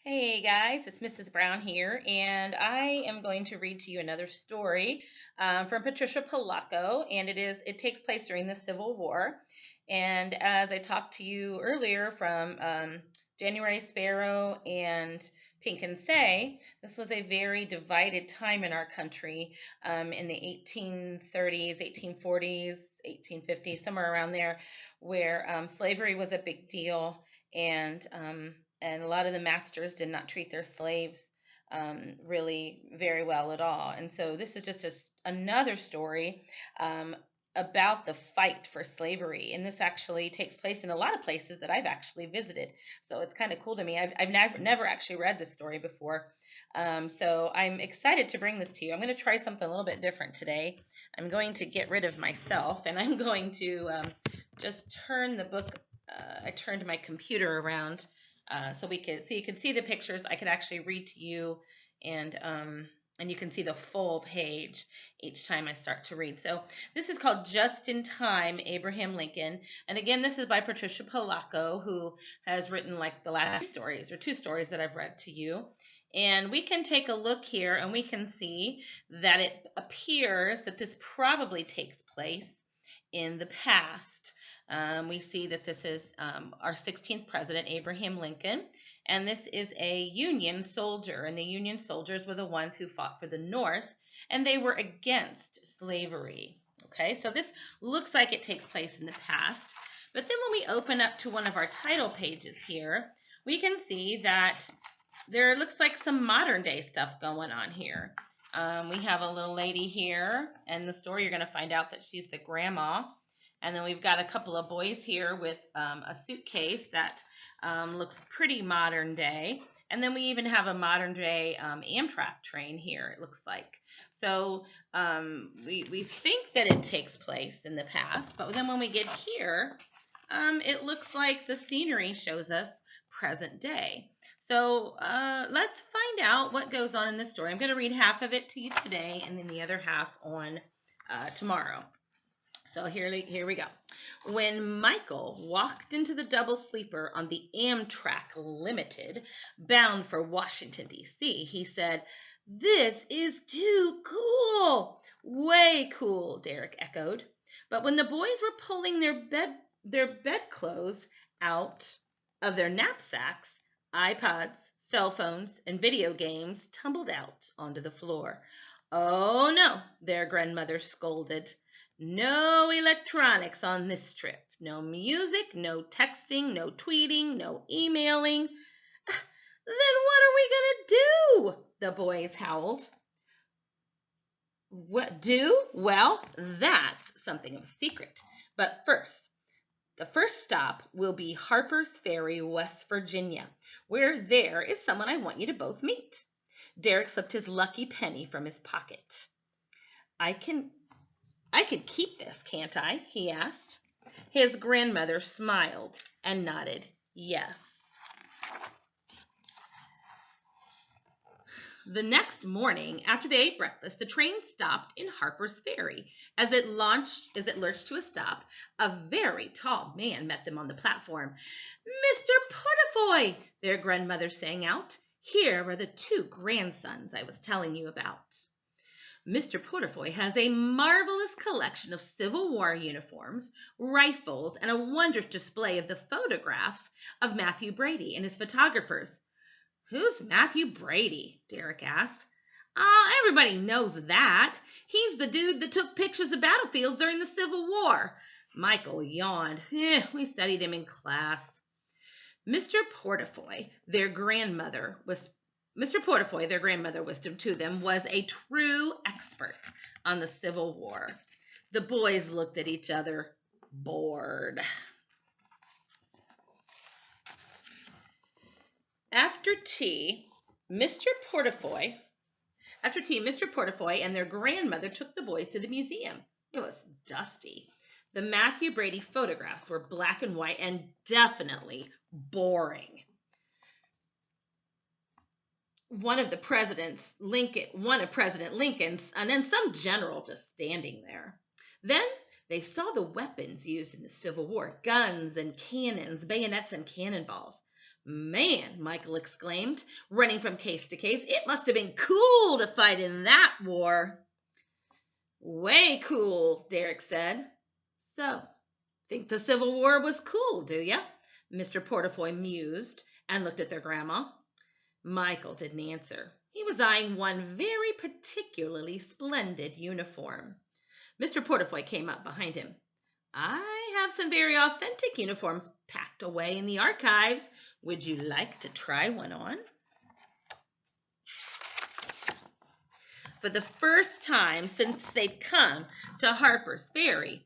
Hey guys, it's Mrs. Brown here, and I am going to read to you another story from Patricia Polacco, and it takes place during the Civil War. And as I talked to you earlier from January Sparrow and Pink and Say, this was a very divided time in our country in the 1830s, 1840s, 1850s, somewhere around there, where slavery was a big deal and a lot of the masters did not treat their slaves really very well at all. And so this is just another story um, about the fight for slavery. And this actually takes place in a lot of places that I've actually visited. So it's kind of cool to me. I've never actually read this story before. So I'm excited to bring this to you. I'm going to try something a little bit different today. I'm going to get rid of myself and I'm going to just turn the book. I turned my computer around so you can see the pictures. I could actually read to you, and and you can see the full page each time I start to read. So this is called Just in Time, Abraham Lincoln, and again, this is by Patricia Polacco, who has written like the last stories or two stories that I've read to you. And we can take a look here, and we can see that it appears that this probably takes place in the past. We see that this is our 16th president, Abraham Lincoln, and this is a Union soldier. And the Union soldiers were the ones who fought for the North, and they were against slavery. Okay, so this looks like it takes place in the past. But then when we open up to one of our title pages here, we can see that there looks like some modern day stuff going on here. We have a little lady here, and the story you're going to find out that she's the grandma. And then we've got a couple of boys here with a suitcase that looks pretty modern day. And then we even have a modern day Amtrak train here, it looks like. So we think that it takes place in the past, but then when we get here, it looks like the scenery shows us present day. So let's find out what goes on in this story. I'm going to read half of it to you today and then the other half on tomorrow. So here we go. When Michael walked into the double sleeper on the Amtrak Limited, bound for Washington, D.C., he said, "This is too cool." "Way cool," Derek echoed. But when the boys were pulling their bedclothes out of their knapsacks, iPods, cell phones, and video games tumbled out onto the floor. "Oh no," their grandmother scolded. "No electronics on this trip. No music, no texting, no tweeting, no emailing." "Then what are we going to do?" the boys howled. "What do? Well, that's something of a secret. But first, the first stop will be Harper's Ferry, West Virginia, where there is someone I want you to both meet." Derek slipped his lucky penny from his pocket. I could keep this, can't I?" he asked. His grandmother smiled and nodded yes. The next morning, after they ate breakfast, the train stopped in Harper's Ferry. As it lurched to a stop, a very tall man met them on the platform. "Mr. Porter Foy," their grandmother sang out. "Here are the two grandsons I was telling you about." Mr. Porter Foy has a marvelous collection of Civil War uniforms, rifles, and a wondrous display of the photographs of Matthew Brady and his photographers. "Who's Matthew Brady?" Derek asked. "Oh, everybody knows that. He's the dude that took pictures of battlefields during the Civil War." Michael yawned. We studied him in class." Mr. Portafoy, their grandmother was to them, was a true expert on the Civil War. The boys looked at each other, bored. After tea, Mr. Portafoy and their grandmother took the boys to the museum. It was dusty. The Matthew Brady photographs were black and white and definitely boring. One of President Lincoln's, and then some general just standing there. Then they saw the weapons used in the Civil War: guns and cannons, bayonets and cannonballs. Man, Michael exclaimed, running from case to case, it must have been cool to fight in that war. Way cool, Derek said. So, think the Civil War was cool, do ya? Mr. Porter Foy mused and looked at their grandma. Michael didn't answer. He was eyeing one very particularly splendid uniform. Mr. Porter Foy came up behind him. I have some very authentic uniforms packed away in the archives. Would you like to try one on? For the first time since they'd come to Harper's Ferry,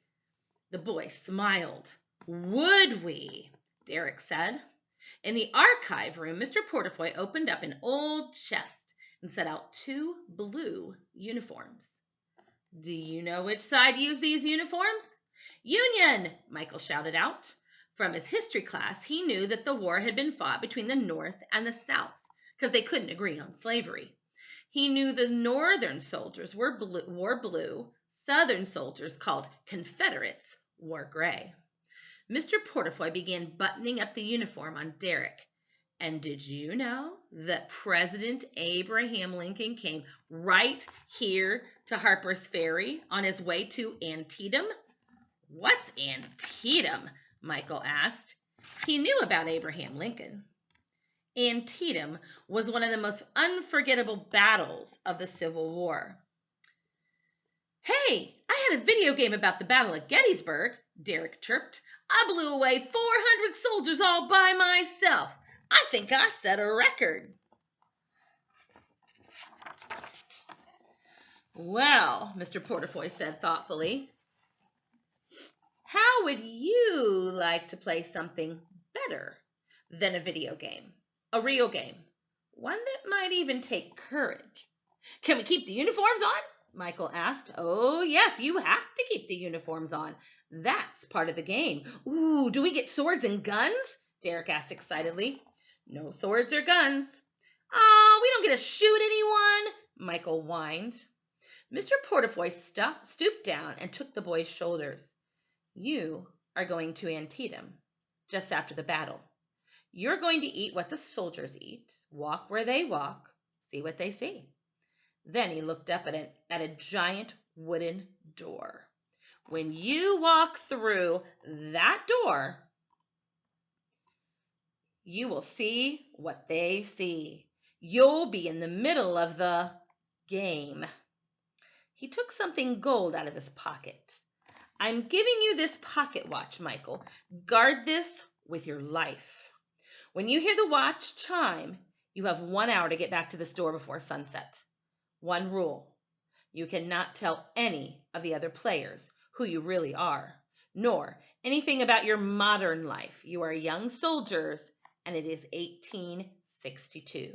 the boy smiled. Would we? Derek said. In the archive room, Mr. Porter Foy opened up an old chest and set out 2 blue uniforms. Do you know which side used these uniforms? Union! Michael shouted out. From his history class, he knew that the war had been fought between the North and the South because they couldn't agree on slavery. He knew the Northern soldiers wore blue, Southern soldiers, called Confederates, wore gray. Mr. Porter Foy began buttoning up the uniform on Derek. And did you know that President Abraham Lincoln came right here to Harper's Ferry on his way to Antietam? What's Antietam? Michael asked. He knew about Abraham Lincoln. Antietam was one of the most unforgettable battles of the Civil War. Hey, I had a video game about the Battle of Gettysburg, Derek chirped. I blew away 400 soldiers all by myself. I think I set a record. Well, Mr. Porter Foy said thoughtfully, how would you like to play something better than a video game? A real game. One that might even take courage. Can we keep the uniforms on? Michael asked. Oh, yes, you have to keep the uniforms on. That's part of the game. Ooh, do we get swords and guns? Derek asked excitedly. No swords or guns. Oh, we don't get to shoot anyone, Michael whined. Mr. Porter Foy stooped down and took the boy's shoulders. You are going to Antietam just after the battle. You're going to eat what the soldiers eat, walk where they walk, see what they see. Then he looked up at a giant wooden door. When you walk through that door, you will see what they see. You'll be in the middle of the game. He took something gold out of his pocket. I'm giving you this pocket watch, Michael. Guard this with your life. When you hear the watch chime, you have 1 hour to get back to this door before sunset. One rule. You cannot tell any of the other players who you really are, nor anything about your modern life. You are young soldiers, and it is 1862.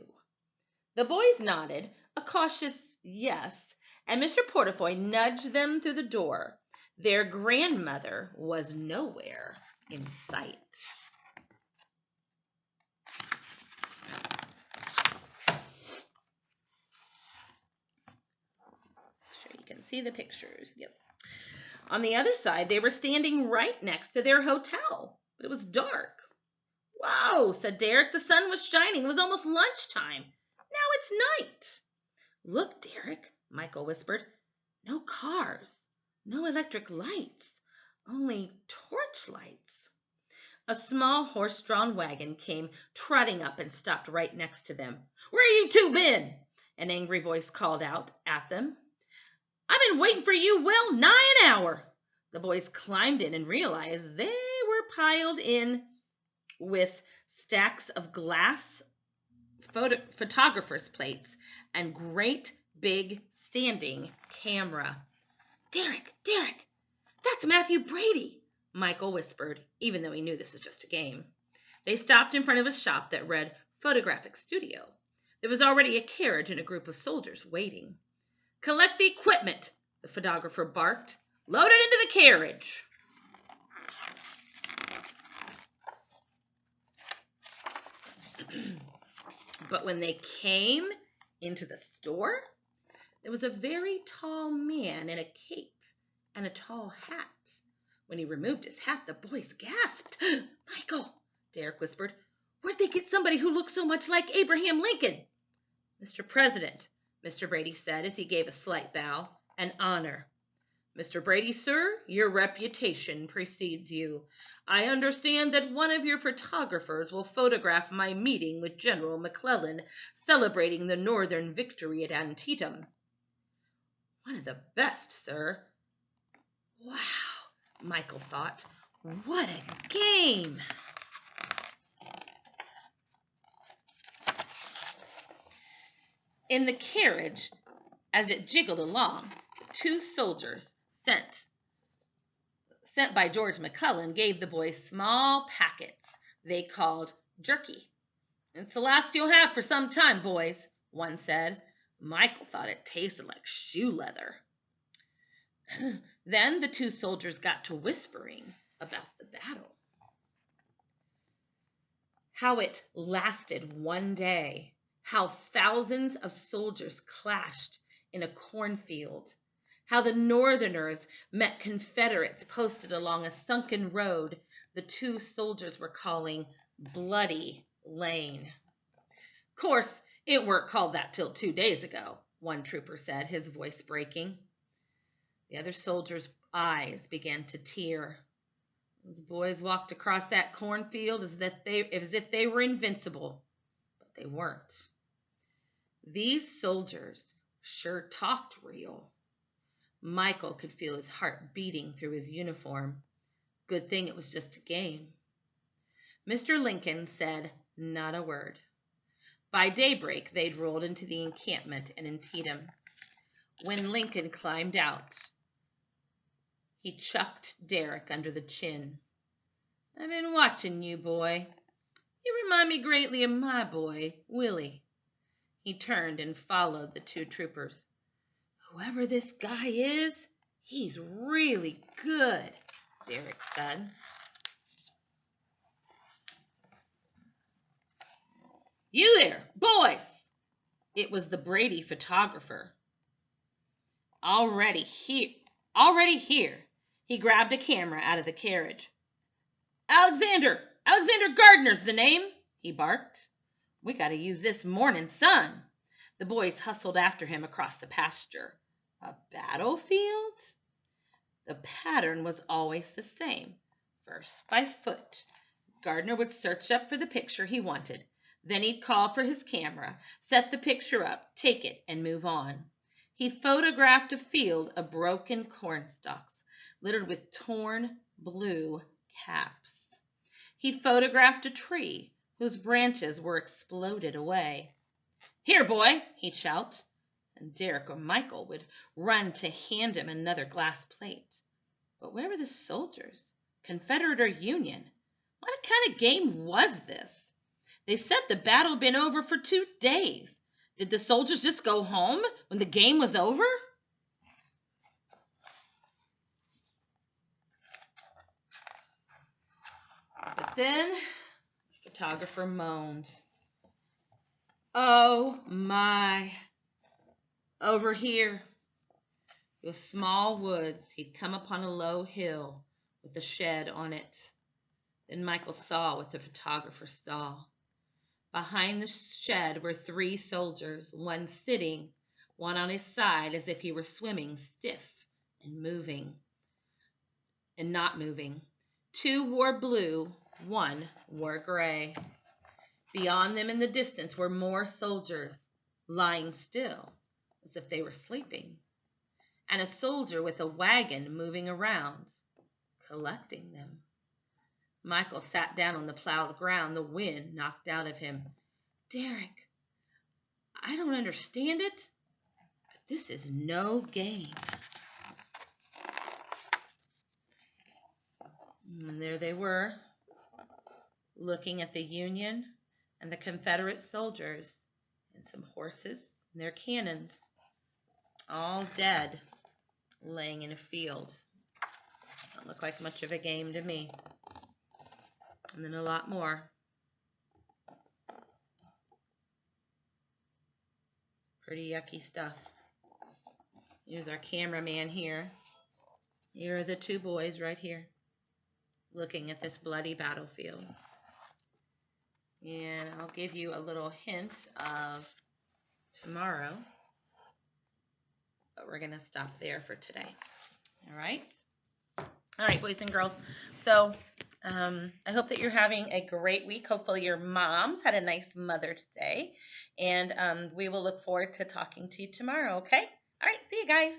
The boys nodded, a cautious yes, and Mr. Porter Foy nudged them through the door. Their grandmother was nowhere in sight. Sure you can see the pictures. Yep. On the other side, they were standing right next to their hotel, but it was dark. Whoa, said Derek. The sun was shining. It was almost lunchtime. Now it's night. Look, Derek, Michael whispered. No cars, no electric lights, only torch lights. A small horse-drawn wagon came trotting up and stopped right next to them. Where you two been? An angry voice called out at them. I've been waiting for you well nigh an hour. The boys climbed in and realized they were piled in with stacks of glass photographer's plates and great big standing camera. Derek, that's Matthew Brady, Michael whispered, even though he knew this was just a game. They stopped in front of a shop that read Photographic Studio. There was already a carriage and a group of soldiers waiting. Collect the equipment, the photographer barked. Load it into the carriage. But when they came into the store, there was a very tall man in a cape and a tall hat. When he removed his hat, the boys gasped. Michael, Derek whispered, Where'd they get somebody who looks so much like Abraham Lincoln? Mr. President, Mr. Brady said as he gave a slight bow, an honor. Mr. Brady, sir, your reputation precedes you. I understand that one of your photographers will photograph my meeting with General McClellan celebrating the Northern victory at Antietam. One of the best, sir. Wow, Michael thought. What a game! In the carriage, as it jiggled along, two soldiers sent by George McClellan gave the boys small packets they called jerky. It's the last you'll have for some time, boys, one said. Michael thought it tasted like shoe leather. Then the two soldiers got to whispering about the battle. How it lasted one day, how thousands of soldiers clashed in a cornfield, how the Northerners met Confederates posted along a sunken road the two soldiers were calling Bloody Lane. Of course, it weren't called that till 2 days ago, one trooper said, his voice breaking. The other soldiers' eyes began to tear. Those boys walked across that cornfield as if they were invincible, but they weren't. These soldiers sure talked real. Michael could feel his heart beating through his uniform. Good thing it was just a game. Mr. Lincoln said not a word. By daybreak, they'd rolled into the encampment in Antietam. When Lincoln climbed out, he chucked Derek under the chin. I've been watching you, boy. You remind me greatly of my boy, Willie. He turned and followed the two troopers. Whoever this guy is, he's really good, Derek said. You there, boys! It was the Brady photographer. Already here. He grabbed a camera out of the carriage. Alexander Gardner's the name, he barked. We got to use this morning sun. The boys hustled after him across the pasture. A battlefield? The pattern was always the same. First by foot, Gardner would search up for the picture he wanted. Then he'd call for his camera, set the picture up, take it, and move on. He photographed a field of broken corn stalks, littered with torn blue caps. He photographed a tree whose branches were exploded away. Here, boy, he'd shout, and Derek or Michael would run to hand him another glass plate. But where were the soldiers, Confederate or Union? What kind of game was this? They said the battle had been over for 2 days. Did the soldiers just go home when the game was over? But then the photographer moaned. Oh my. Over here. With small woods, he'd come upon a low hill with a shed on it. Then Michael saw what the photographer saw. Behind the shed were 3 soldiers, one sitting, one on his side as if he were swimming, stiff and not moving. 2 wore blue, 1 wore gray. Beyond them in the distance were more soldiers, lying still, as if they were sleeping, and a soldier with a wagon moving around, collecting them. Michael sat down on the plowed ground, the wind knocked out of him. Derek, I don't understand it, but this is no game. And there they were, looking at the Union and the Confederate soldiers and some horses and their cannons, all dead, laying in a field. Doesn't look like much of a game to me. And then a lot more. Pretty yucky stuff. Here's our cameraman here. Here are the 2 boys right here, looking at this bloody battlefield. And I'll give you a little hint of tomorrow, but we're going to stop there for today. All right? All right, boys and girls. So I hope that you're having a great week. Hopefully your moms had a nice Mother's Day. And we will look forward to talking to you tomorrow, okay? All right, see you guys.